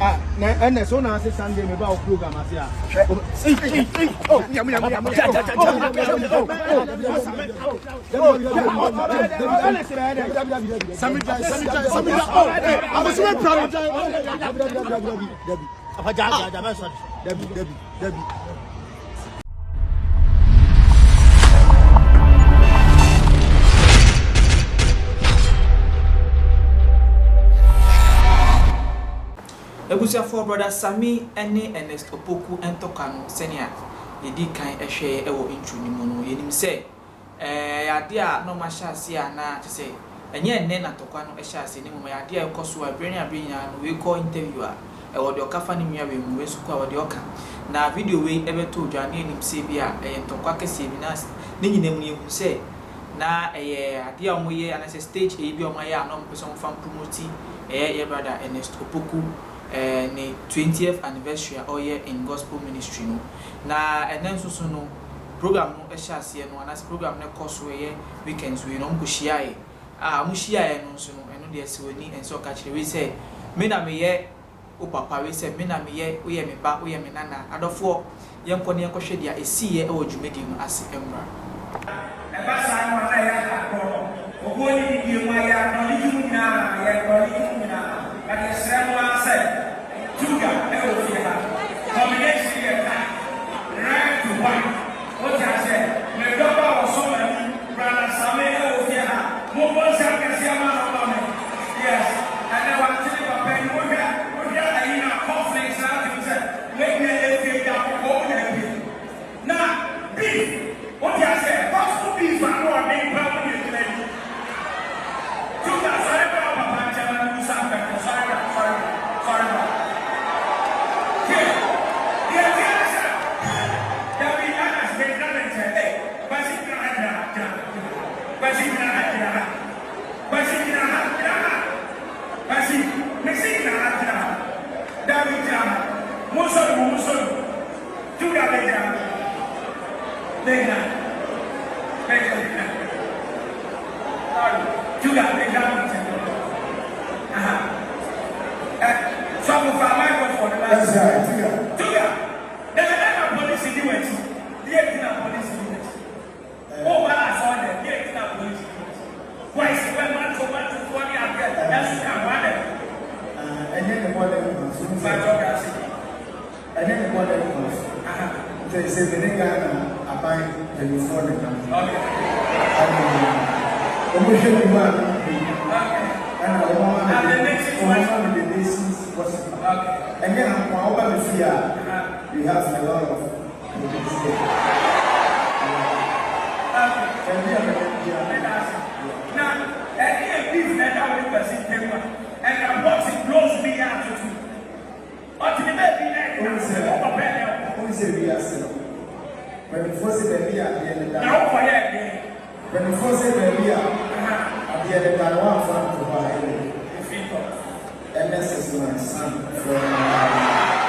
Ernests, on a Sunday, maybe I'll program as yeah. Oh, Sammy, I was so proud of Debbie. Ebusia for Broda Sammy Ernest Opoku and Tokano senior yedi kan ehwe ewo intro ni mu no yenim se adea no masha sia na te se enye enne na Tokano ehya ase ni mu ya adea ekoso abreni abrenya no we call interviewer ewo de okafa ni mia we mu wesuku a wo de oka na video we ebeto dwane enim se bia Tokwa kese bi na ni nyinam ni ehu se na adea omo ye anase stage e bi omo ye anom person fam promote ye brother Ernest Opoku the 20th anniversary all year in gospel ministry no na enenso no program no ehya no anas program na course we weekends we no mkohia e mo hia e no so no eno de asiwani enso ka kire we say me na me ye o papa we say me na me ye o ye me ba o ye me nana adofo ye nkone ye kohwe dia esi ye e wo dwumedi no ase emra e ba sa no na ya akọ ogoni ni mo ya no ni jumuna ya no ni jumuna but the same one said Juga Elofia combination here right to one what I said my daughter was so many Broda Sammy Elofia more person can see a man on me yes and then one thing about when we got in a conflict and said make me a down for them now beef what I said gospel beef and what they probably Juga sorry about Papa Jana sorry Ernests is my son from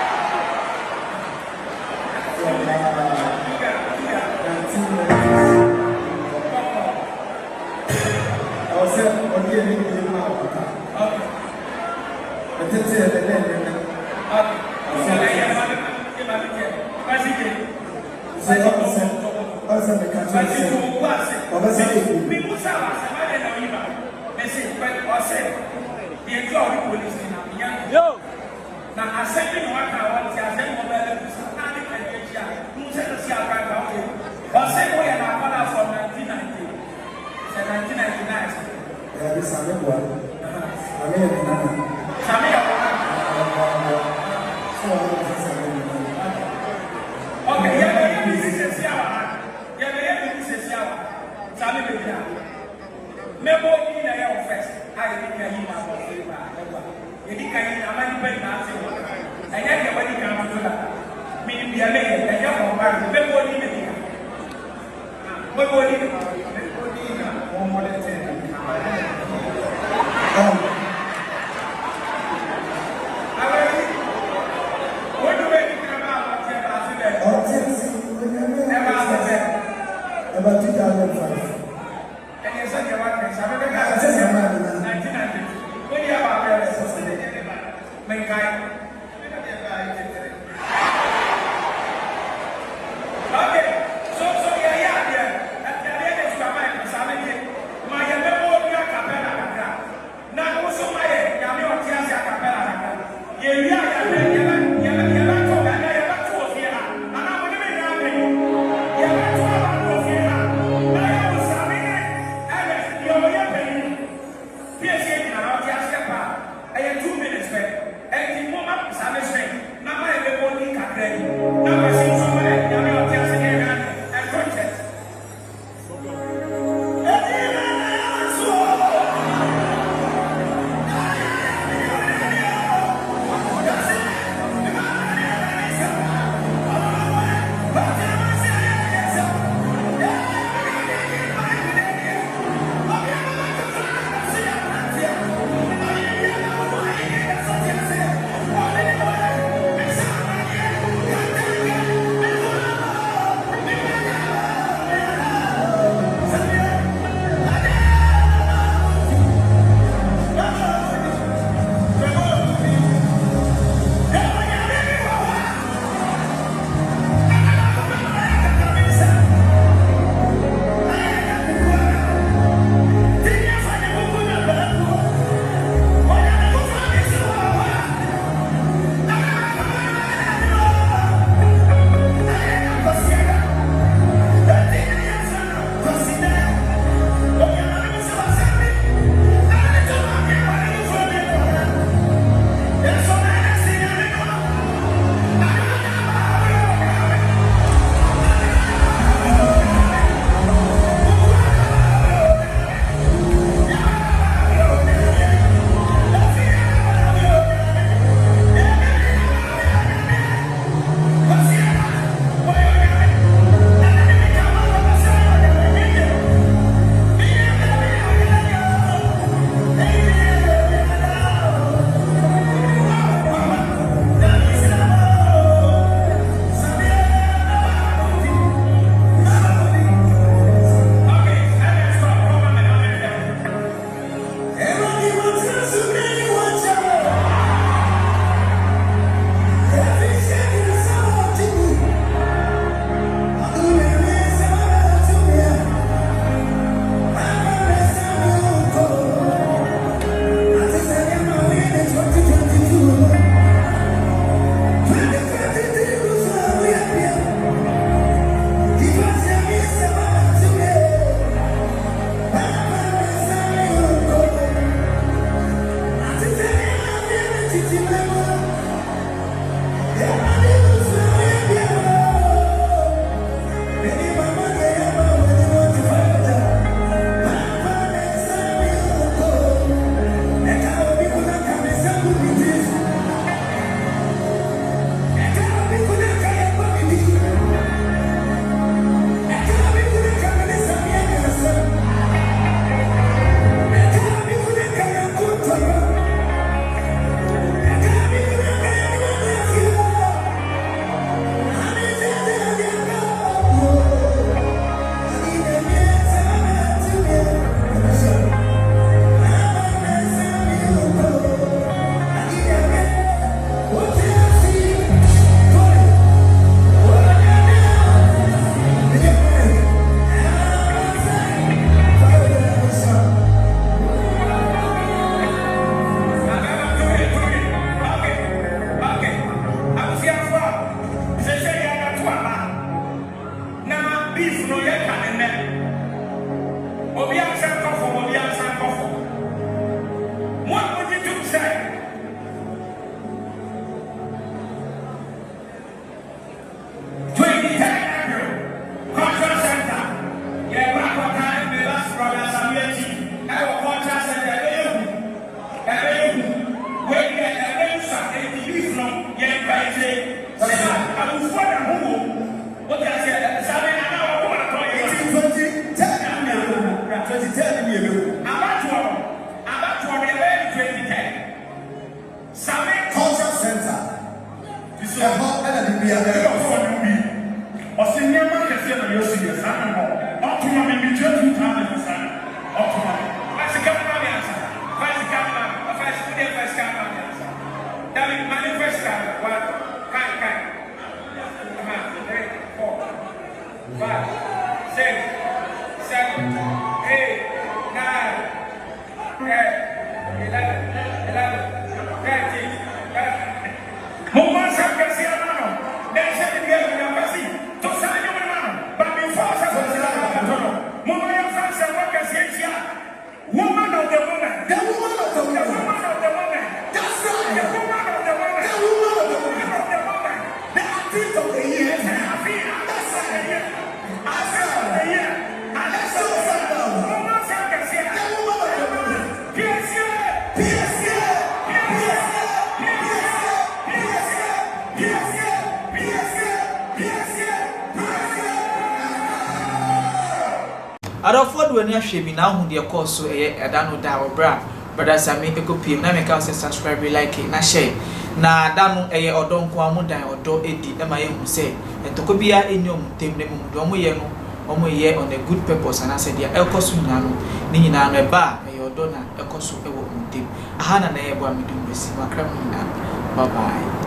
about 2005. And you said you want to say, I'm going to say, Adolfo when you shave now who the course so adano da obra Broda Sammy Eko na make us subscribe like na share na dano odon ko amudan odo edi na maye hu say entoko bia eni omutem na mu do moye no omoye on a good purpose and I said ya ekoso nyina no ni nyina no eba odo na ekoso ewo omutem aha na ebo amedum besi makra mu nyina bye bye.